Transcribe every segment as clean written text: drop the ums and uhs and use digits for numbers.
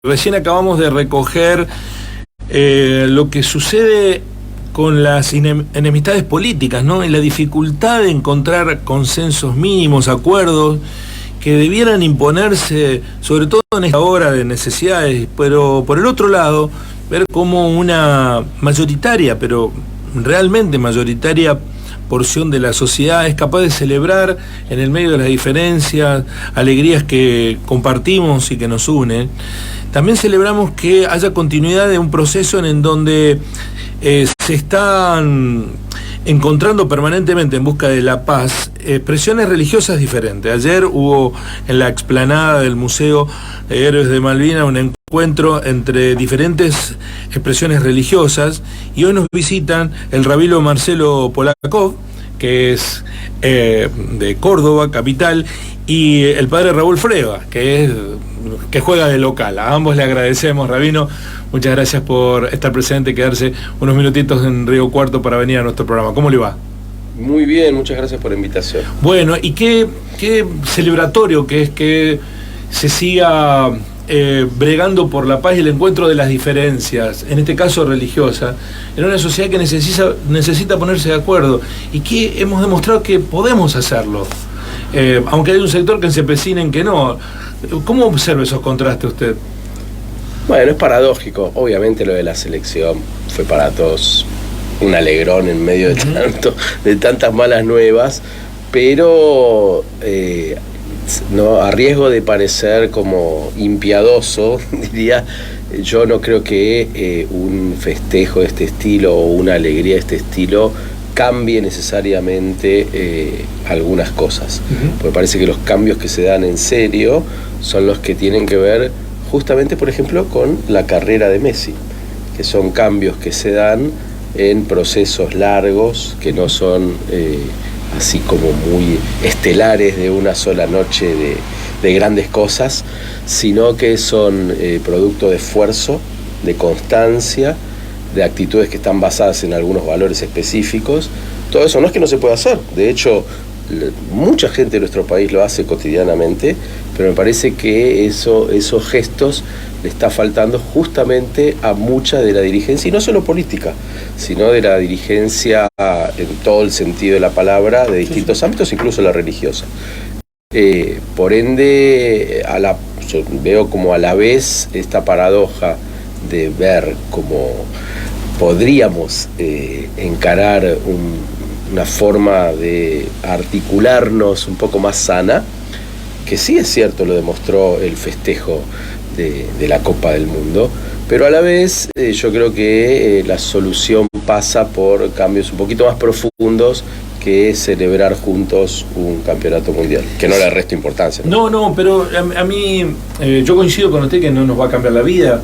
Recién acabamos de recoger lo que sucede con las enemistades políticas, ¿no? Y la dificultad de encontrar consensos mínimos, acuerdos que debieran imponerse, sobre todo en esta hora de necesidades, pero por el otro lado, ver cómo una mayoritaria, pero realmente mayoritaria porción de la sociedad es capaz de celebrar en el medio de las diferencias, alegrías que compartimos y que nos unen. También celebramos que haya continuidad de un proceso en donde se están encontrando permanentemente en busca de la paz expresiones religiosas diferentes. Ayer hubo en la explanada del Museo de Héroes de Malvinas un encuentro entre diferentes expresiones religiosas, y hoy nos visitan el rabino Marcelo Polakov, que es de Córdoba, capital, y el padre Raúl Freva, que juega de local. A ambos le agradecemos, rabino. Muchas gracias por estar presente y quedarse unos minutitos en Río Cuarto para venir a nuestro programa. ¿Cómo le va? Muy bien, muchas gracias por la invitación. Bueno, y qué celebratorio que es que se siga bregando por la paz y el encuentro de las diferencias, en este caso religiosa, en una sociedad que necesita ponerse de acuerdo, y que hemos demostrado que podemos hacerlo, aunque hay un sector que se empecina en que no. ¿Cómo observa esos contrastes usted? Bueno, es paradójico. Obviamente lo de la selección fue para todos un alegrón en medio de tantas malas nuevas, pero no, a riesgo de parecer como impiadoso, diría, yo no creo que un festejo de este estilo o una alegría de este estilo cambie necesariamente algunas cosas. Porque parece que los cambios que se dan en serio son los que tienen que ver justamente, por ejemplo, con la carrera de Messi, que son cambios que se dan en procesos largos, que no son así como muy estelares de una sola noche de grandes cosas, sino que son producto de esfuerzo, de constancia, de actitudes que están basadas en algunos valores específicos. Todo eso no es que no se pueda hacer, de hecho mucha gente de nuestro país lo hace cotidianamente, pero me parece que esos gestos le está faltando justamente a mucha de la dirigencia, y no solo política, sino de la dirigencia en todo el sentido de la palabra, de distintos ámbitos, incluso la religiosa. Por ende, yo veo como a la vez esta paradoja de ver cómo podríamos encarar una forma de articularnos un poco más sana, que sí es cierto, lo demostró el festejo de la Copa del Mundo, pero a la vez yo creo que la solución pasa por cambios un poquito más profundos que celebrar juntos un campeonato mundial, que no le resto importancia. No, pero a mí, yo coincido con usted que no nos va a cambiar la vida.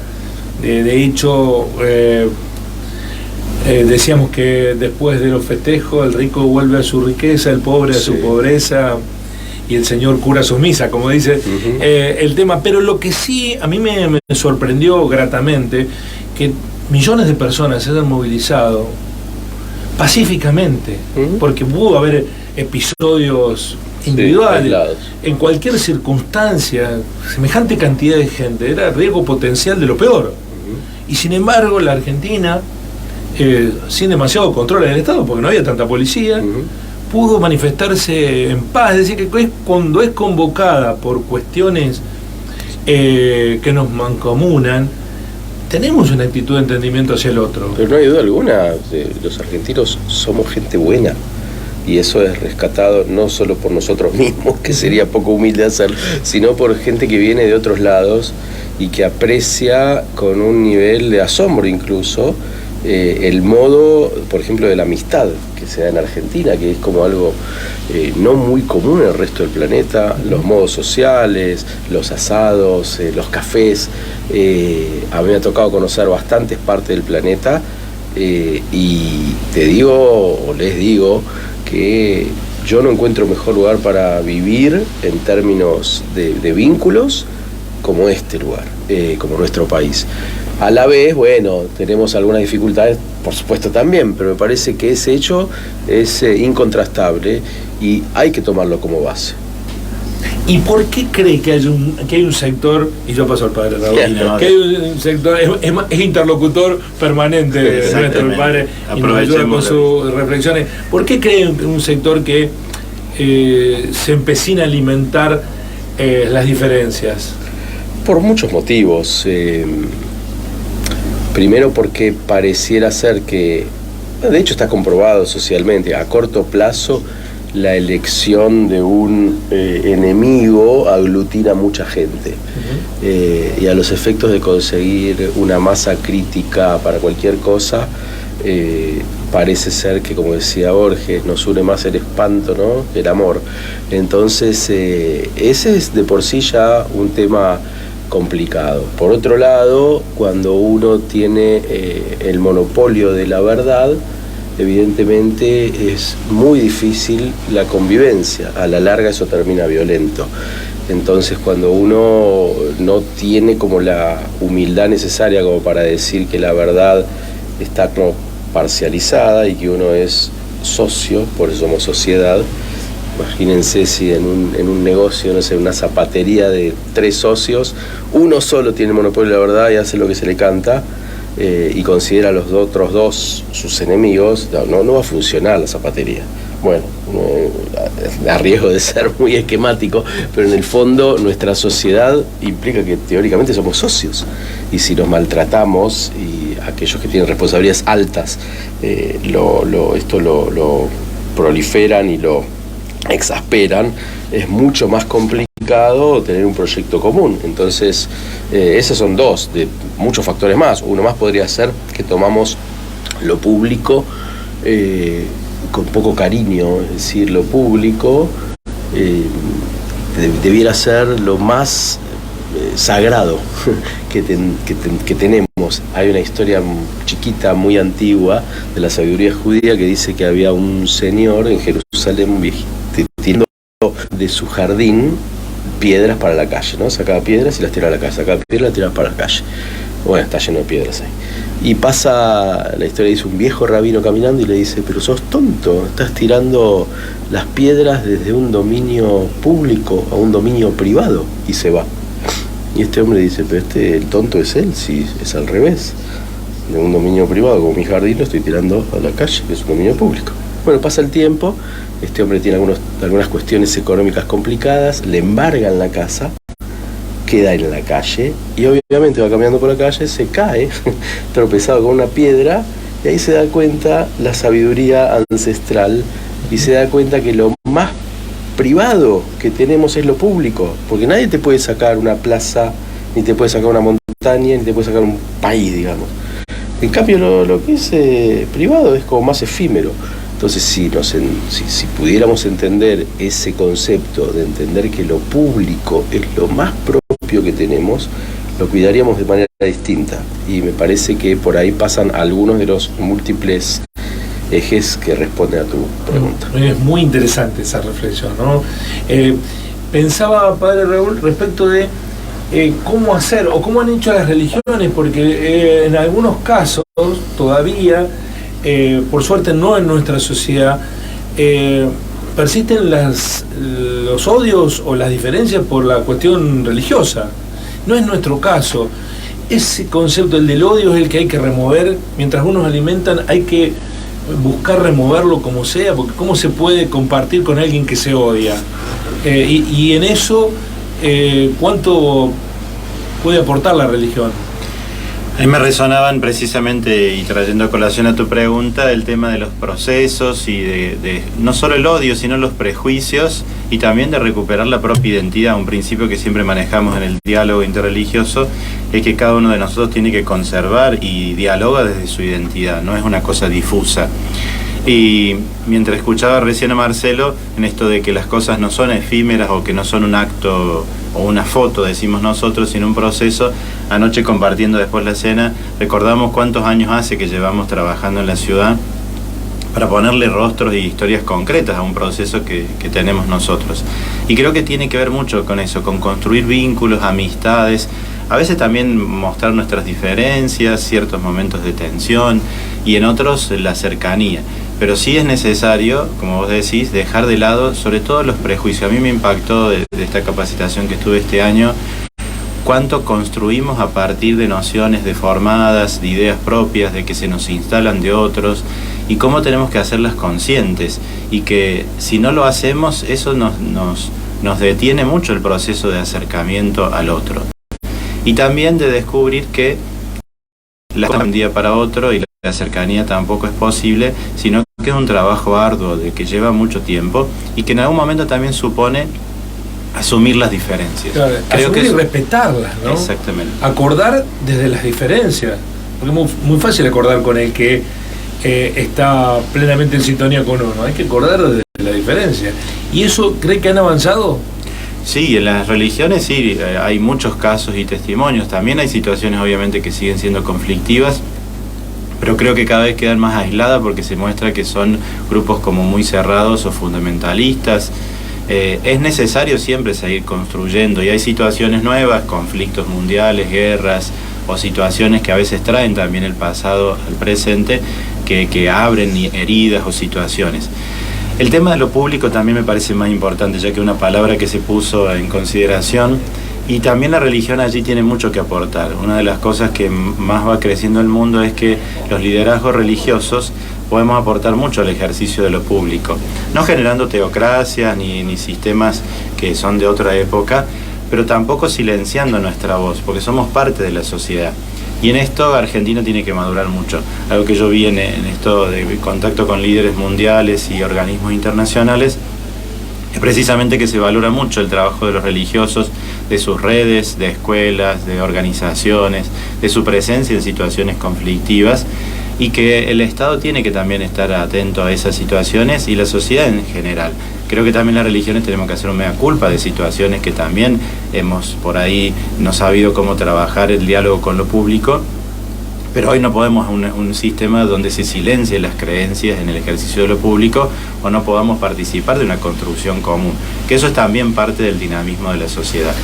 De hecho, decíamos que después de los festejos el rico vuelve a su riqueza, el pobre a su pobreza, y el Señor cura sus misas, como dice el tema. Pero lo que sí a mí me sorprendió gratamente, que millones de personas se hayan movilizado pacíficamente, porque pudo haber episodios individuales, en cualquier circunstancia, semejante cantidad de gente, era riesgo potencial de lo peor. Y sin embargo la Argentina, sin demasiado control en el Estado, porque no había tanta policía, pudo manifestarse en paz. Es decir, que cuando es convocada por cuestiones que nos mancomunan, tenemos una actitud de entendimiento hacia el otro. Pero no hay duda alguna, los argentinos somos gente buena, y eso es rescatado no solo por nosotros mismos, que sería poco humilde hacerlo, sino por gente que viene de otros lados y que aprecia con un nivel de asombro incluso el modo, por ejemplo, de la amistad que se da en Argentina, que es como algo no muy común en el resto del planeta. Los modos sociales, los asados, los cafés. A mí me ha tocado conocer bastantes partes del planeta, y les digo que yo no encuentro mejor lugar para vivir en términos de vínculos como este lugar, como nuestro país. A la vez, bueno, tenemos algunas dificultades, por supuesto también, pero me parece que ese hecho es incontrastable y hay que tomarlo como base. ¿Y por qué cree que hay un sector, y yo paso al padre Raúl, que hay un sector, es interlocutor permanente de nuestro padre y nos ayuda con sus reflexiones? ¿Por qué cree un sector que se empecina a alimentar las diferencias? Por muchos motivos. Primero porque pareciera ser que, de hecho está comprobado socialmente, a corto plazo la elección de un enemigo aglutina a mucha gente. Y a los efectos de conseguir una masa crítica para cualquier cosa, parece ser que, como decía Borges, nos une más el espanto, ¿no?, que el amor. Entonces, ese es de por sí ya un tema complicado. Por otro lado, cuando uno tiene el monopolio de la verdad, evidentemente es muy difícil la convivencia. A la larga eso termina violento. Entonces, cuando uno no tiene como la humildad necesaria como para decir que la verdad está como parcializada y que uno es socio, por eso somos sociedad. Imagínense si en un negocio, no sé, una zapatería de 3 socios, uno solo tiene el monopolio de la verdad y hace lo que se le canta, y considera a los otros 2 sus enemigos. No va a funcionar la zapatería. Bueno, a riesgo de ser muy esquemático, pero en el fondo nuestra sociedad implica que teóricamente somos socios, y si nos maltratamos, y aquellos que tienen responsabilidades altas esto lo proliferan y lo exasperan, es mucho más complicado tener un proyecto común. Entonces, esos son 2 de muchos factores más. Uno más podría ser que tomamos lo público con poco cariño. Es decir, lo público debiera ser lo más sagrado que tenemos. Hay una historia chiquita, muy antigua, de la sabiduría judía, que dice que había un señor en Jerusalén, un viejito, tirando de su jardín piedras para la calle, ¿no? Sacaba piedras y las tiraba a la calle, sacaba piedras y las tiraba para la calle. Bueno, está lleno de piedras ahí. Y pasa, la historia dice, un viejo rabino caminando y le dice: pero sos tonto, estás tirando las piedras desde un dominio público a un dominio privado. Y se va. Y este hombre dice: pero el tonto es él, si es al revés. De un dominio privado como mi jardín lo estoy tirando a la calle, que es un dominio público. Bueno, pasa el tiempo, este hombre tiene algunas cuestiones económicas complicadas, le embargan la casa, queda en la calle y obviamente va caminando por la calle, se cae tropezado con una piedra, y ahí se da cuenta la sabiduría ancestral y se da cuenta que lo más privado que tenemos es lo público, porque nadie te puede sacar una plaza, ni te puede sacar una montaña, ni te puede sacar un país, digamos. En cambio, lo que es privado es como más efímero. Entonces, si pudiéramos entender ese concepto de entender que lo público es lo más propio que tenemos, lo cuidaríamos de manera distinta. Y me parece que por ahí pasan algunos de los múltiples ejes que responden a tu pregunta. Es muy interesante esa reflexión, ¿no? Pensaba, padre Raúl, respecto de cómo hacer o cómo han hecho las religiones, porque en algunos casos todavía, por suerte no en nuestra sociedad, persisten los odios o las diferencias por la cuestión religiosa. No es nuestro caso. Ese concepto, el del odio, es el que hay que remover. Mientras unos alimentan, hay que buscar removerlo como sea, porque ¿cómo se puede compartir con alguien que se odia? Y en eso, ¿cuánto puede aportar la religión? A mí me resonaban precisamente, y trayendo a colación a tu pregunta, el tema de los procesos y de no solo el odio, sino los prejuicios, y también de recuperar la propia identidad. Un principio que siempre manejamos en el diálogo interreligioso es que cada uno de nosotros tiene que conservar y dialoga desde su identidad, no es una cosa difusa. Y mientras escuchaba recién a Marcelo en esto de que las cosas no son efímeras o que no son un acto o una foto, decimos nosotros, sino un proceso, anoche compartiendo después la cena, recordamos cuántos años hace que llevamos trabajando en la ciudad para ponerle rostros y historias concretas a un proceso que tenemos nosotros. Y creo que tiene que ver mucho con eso, con construir vínculos, amistades, a veces también mostrar nuestras diferencias, ciertos momentos de tensión y en otros la cercanía. Pero sí es necesario, como vos decís, dejar de lado sobre todo los prejuicios. A mí me impactó de esta capacitación que estuve este año, cuánto construimos a partir de nociones deformadas, de ideas propias, de que se nos instalan de otros, y cómo tenemos que hacerlas conscientes, y que si no lo hacemos, eso nos detiene mucho el proceso de acercamiento al otro. Y también de descubrir que la de un día para otro y la cercanía tampoco es posible, sino que es un trabajo arduo, de que lleva mucho tiempo, y que en algún momento también supone asumir las diferencias. Claro, creo asumir que y respetarlas, ¿no? Exactamente. Acordar desde las diferencias. Porque es muy fácil acordar con el que está plenamente en sintonía con uno. Hay que acordar desde la diferencia. ¿Y eso cree que han avanzado? Sí, en las religiones sí, hay muchos casos y testimonios. También hay situaciones obviamente que siguen siendo conflictivas, pero creo que cada vez quedan más aisladas porque se muestra que son grupos como muy cerrados o fundamentalistas. Es necesario siempre seguir construyendo, y hay situaciones nuevas, conflictos mundiales, guerras o situaciones que a veces traen también el pasado al presente, que abren heridas o situaciones. El tema de lo público también me parece más importante, ya que es una palabra que se puso en consideración, y también la religión allí tiene mucho que aportar. Una de las cosas que más va creciendo el mundo es que los liderazgos religiosos podemos aportar mucho al ejercicio de lo público, no generando teocracias ni sistemas que son de otra época, pero tampoco silenciando nuestra voz, porque somos parte de la sociedad. Y en esto Argentina tiene que madurar mucho. Algo que yo vi en esto de contacto con líderes mundiales y organismos internacionales es precisamente que se valora mucho el trabajo de los religiosos, de sus redes, de escuelas, de organizaciones, de su presencia en situaciones conflictivas, y que el Estado tiene que también estar atento a esas situaciones, y la sociedad en general. Creo que también las religiones tenemos que hacer un mea culpa de situaciones que también hemos por ahí no sabido cómo trabajar el diálogo con lo público, pero hoy no podemos un sistema donde se silencien las creencias en el ejercicio de lo público o no podamos participar de una construcción común, que eso es también parte del dinamismo de la sociedad.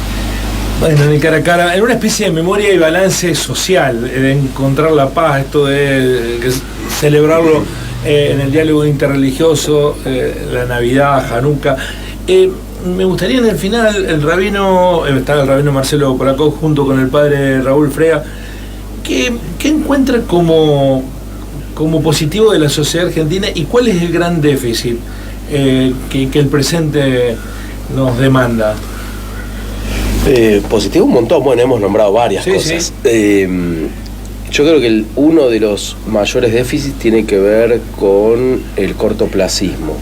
Bueno, en el cara a cara, en una especie de memoria y balance social, de encontrar la paz, esto de celebrarlo en el diálogo interreligioso, la Navidad, Hanukkah. Me gustaría en el final, está el rabino Marcelo Polakov junto con el padre Raúl Frega, ¿qué encuentra como positivo de la sociedad argentina y cuál es el gran déficit que el presente nos demanda? Positivo un montón, bueno, hemos nombrado varias cosas. Sí. Yo creo que uno de los mayores déficits tiene que ver con el cortoplacismo.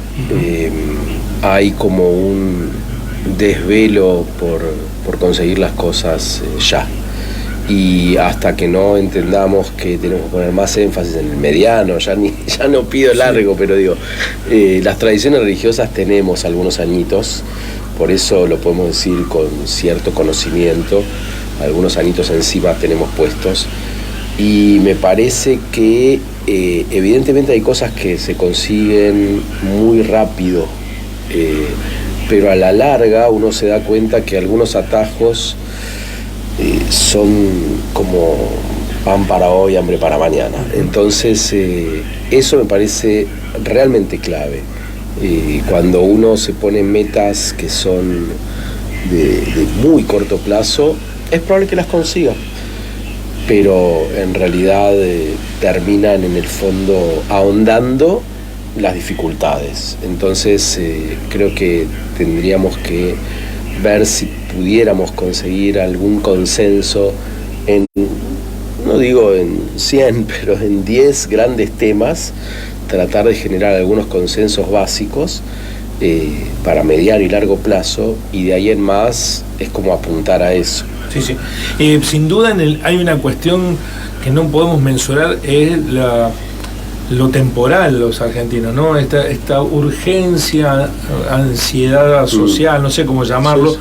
Hay como un desvelo por conseguir las cosas ya. Y hasta que no entendamos que tenemos que poner más énfasis en el mediano, ya no pido largo, pero digo, las tradiciones religiosas tenemos algunos añitos. Por eso lo podemos decir con cierto conocimiento, algunos añitos encima tenemos puestos, y me parece que evidentemente hay cosas que se consiguen muy rápido, pero a la larga uno se da cuenta que algunos atajos son como pan para hoy, hambre para mañana. Entonces eso me parece realmente clave. Cuando uno se pone metas que son de muy corto plazo, es probable que las consiga, pero en realidad terminan en el fondo ahondando las dificultades. Entonces creo que tendríamos que ver si pudiéramos conseguir algún consenso no digo en 100, pero en 10 grandes temas, tratar de generar algunos consensos básicos para mediano y largo plazo, y de ahí en más es como apuntar a eso. Sí. Sin duda hay una cuestión que no podemos mensurar, es lo temporal, los argentinos, ¿no? Esta urgencia, ansiedad social, no sé cómo llamarlo. Sí.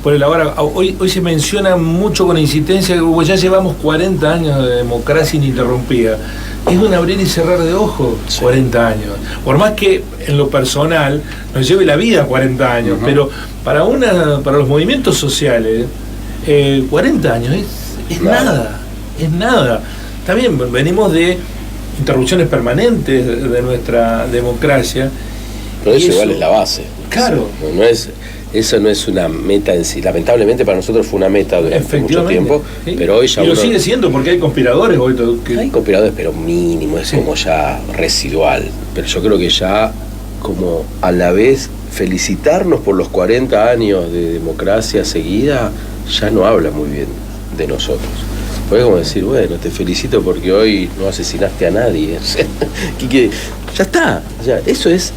Por el ahora, hoy se menciona mucho con insistencia que ya llevamos 40 años de democracia ininterrumpida. Es un abrir y cerrar de ojos, 40 años. Por más que en lo personal nos lleve la vida 40 años, pero para los movimientos sociales, 40 años es nada. Está bien, venimos de interrupciones permanentes de nuestra democracia. Pero eso igual es la base. Claro. Eso no es una meta en sí. Lamentablemente para nosotros fue una meta durante mucho tiempo, sí. Pero hoy ya y lo sigue siendo porque hay conspiradores hoy. Hay conspiradores, pero mínimo, es como ya residual. Pero yo creo que ya como a la vez felicitarnos por los 40 años de democracia seguida ya no habla muy bien de nosotros. Porque es como decir, bueno, te felicito porque hoy no asesinaste a nadie. Ya está. O sea, eso es...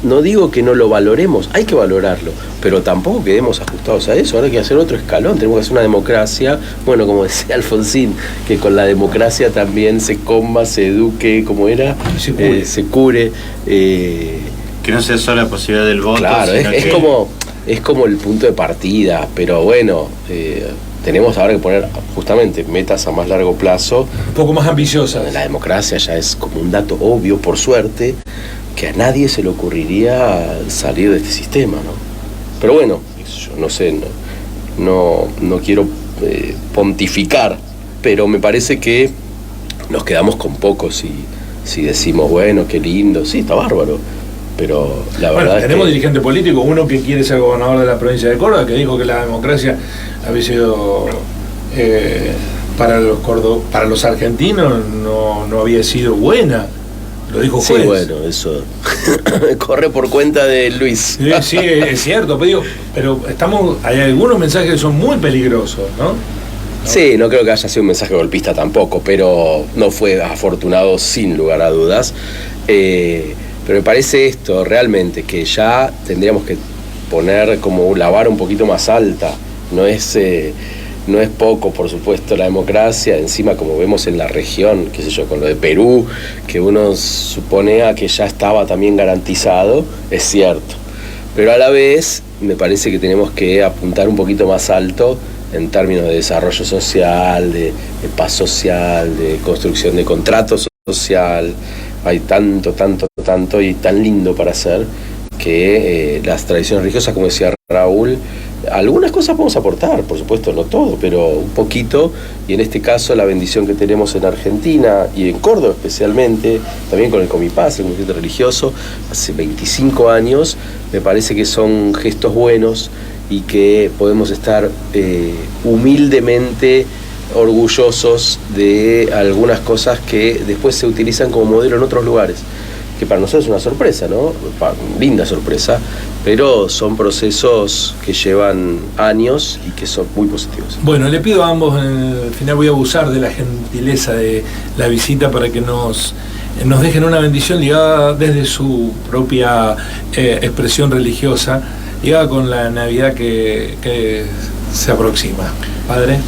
No digo que no lo valoremos, hay que valorarlo, pero tampoco quedemos ajustados a eso. Ahora hay que hacer otro escalón, tenemos que hacer una democracia, bueno, como decía Alfonsín, que con la democracia también se coma, se eduque, como era, se cure. Que no sea solo la posibilidad del voto. Claro, es como el punto de partida, pero bueno, tenemos ahora que poner justamente metas a más largo plazo. Un poco más ambiciosas. La democracia ya es como un dato obvio, por suerte, que a nadie se le ocurriría salir de este sistema, ¿no? Pero bueno, yo no sé, no quiero pontificar, pero me parece que nos quedamos con poco si decimos, bueno, qué lindo, sí, está bárbaro, pero la verdad es tenemos dirigente político, uno que quiere ser gobernador de la provincia de Córdoba, que dijo que la democracia había sido... para los argentinos no había sido buena. Lo dijo Juez. Sí, bueno, eso corre por cuenta de Luis. Sí, es cierto, pero hay algunos mensajes que son muy peligrosos, ¿no? Sí, no creo que haya sido un mensaje golpista tampoco, pero no fue afortunado sin lugar a dudas. Pero me parece esto realmente, que ya tendríamos que poner como la vara un poquito más alta. No es poco, por supuesto, la democracia, encima como vemos en la región, qué sé yo, con lo de Perú, que uno suponía que ya estaba también garantizado, es cierto. Pero a la vez me parece que tenemos que apuntar un poquito más alto en términos de desarrollo social, de paz social, de construcción de contrato social. Hay tanto y tan lindo para hacer que las tradiciones religiosas, como decía Raúl, algunas cosas podemos aportar, por supuesto, no todo, pero un poquito, y en este caso la bendición que tenemos en Argentina y en Córdoba especialmente, también con el Comipaz, el movimiento religioso, hace 25 años, me parece que son gestos buenos y que podemos estar humildemente orgullosos de algunas cosas que después se utilizan como modelo en otros lugares, que para nosotros es una sorpresa, ¿no? Linda sorpresa, pero son procesos que llevan años y que son muy positivos. Bueno, le pido a ambos, al final voy a abusar de la gentileza de la visita para que nos dejen una bendición ligada desde su propia expresión religiosa, ligada con la Navidad que se aproxima. Padre.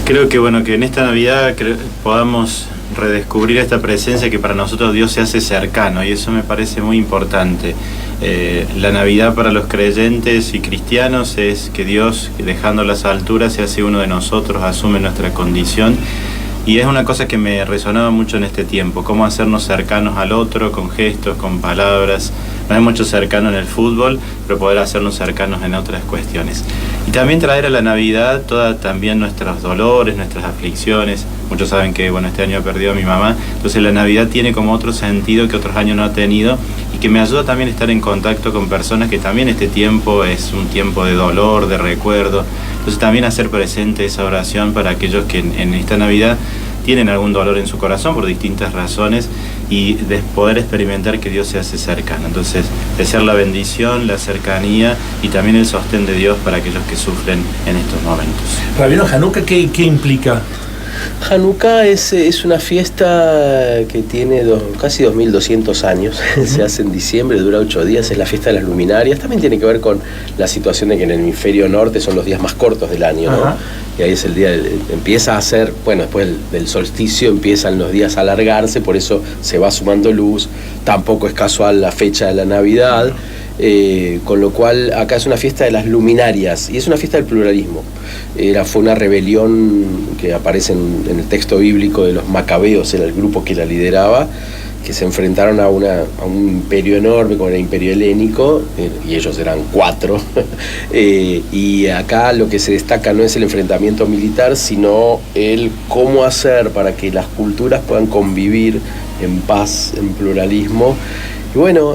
Creo que bueno, que en esta Navidad podamos redescubrir esta presencia que para nosotros Dios se hace cercano, y eso me parece muy importante. La Navidad para los creyentes y cristianos es que Dios, dejando las alturas, se hace uno de nosotros, asume nuestra condición, y es una cosa que me resonaba mucho en este tiempo, cómo hacernos cercanos al otro con gestos, con palabras. No hay mucho cercano en el fútbol, pero poder hacernos cercanos en otras cuestiones. Y también traer a la Navidad también nuestros dolores, nuestras aflicciones. Muchos saben que este año he perdido a mi mamá, entonces la Navidad tiene como otro sentido que otros años no ha tenido, y que me ayuda también a estar en contacto con personas que también este tiempo es un tiempo de dolor, de recuerdo. Entonces también hacer presente esa oración para aquellos que en esta Navidad tienen algún dolor en su corazón por distintas razones, y de poder experimentar que Dios se hace cercano. Entonces, desear la bendición, la cercanía y también el sostén de Dios para aquellos que sufren en estos momentos. Rabino, Hanukkah, ¿qué implica? Hanukkah es una fiesta que tiene casi 2200 años, se hace en diciembre, dura 8 días, es la fiesta de las luminarias. También tiene que ver con la situación de que en el hemisferio norte son los días más cortos del año, ¿no? Y ahí es el día, empieza a ser, después del solsticio empiezan los días a alargarse, por eso se va sumando luz. Tampoco es casual la fecha de la Navidad, con lo cual acá es una fiesta de las luminarias, y es una fiesta del pluralismo. Fue una rebelión que aparece en el texto bíblico de los macabeos, era el grupo que la lideraba, que se enfrentaron a un imperio enorme como el imperio helénico, y ellos eran 4, y acá lo que se destaca no es el enfrentamiento militar, sino el cómo hacer para que las culturas puedan convivir en paz, en pluralismo. Y bueno,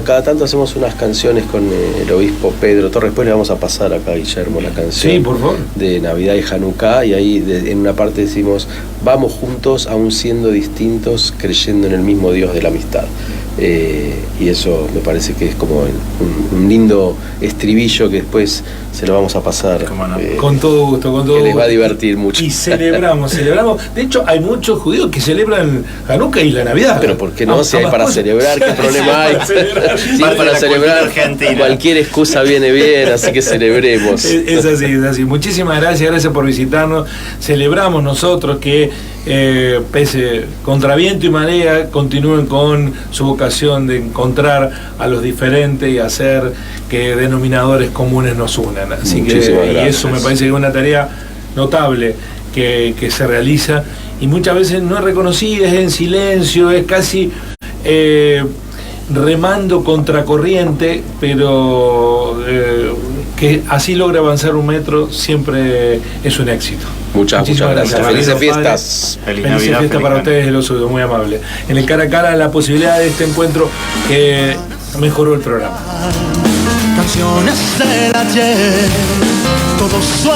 cada tanto hacemos unas canciones con el obispo Pedro Torres. Después le vamos a pasar acá a Guillermo la canción, sí, por favor, de Navidad y Hanukkah, y ahí en una parte decimos: vamos juntos, aún siendo distintos, creyendo en el mismo Dios de la amistad. Y eso me parece que es como un lindo estribillo que después se lo vamos a pasar. No? Con todo gusto, con todo que gusto. les va a divertir mucho. Y celebramos. De hecho, hay muchos judíos que celebran Hanukkah y la Navidad. Pero ¿por qué no? Si hay para celebrar, ¿qué problema hay? Si hay para celebrar, cualquier excusa viene bien, así que celebremos. Es así. Muchísimas gracias por visitarnos. Celebramos nosotros que pese contra viento y marea, continúen con su vocación de encontrar a los diferentes y hacer que denominadores comunes nos unan. Así que y eso me parece que es una tarea notable que se realiza y muchas veces no es reconocida, es en silencio, es casi remando contracorriente, pero que así logra avanzar un metro siempre es un éxito. Muchas gracias. Felices fiestas. Feliz fiesta para ustedes de los suyos, muy amable. En el cara a cara, la posibilidad de este encuentro que mejoró el programa. Canciones del ayer, todo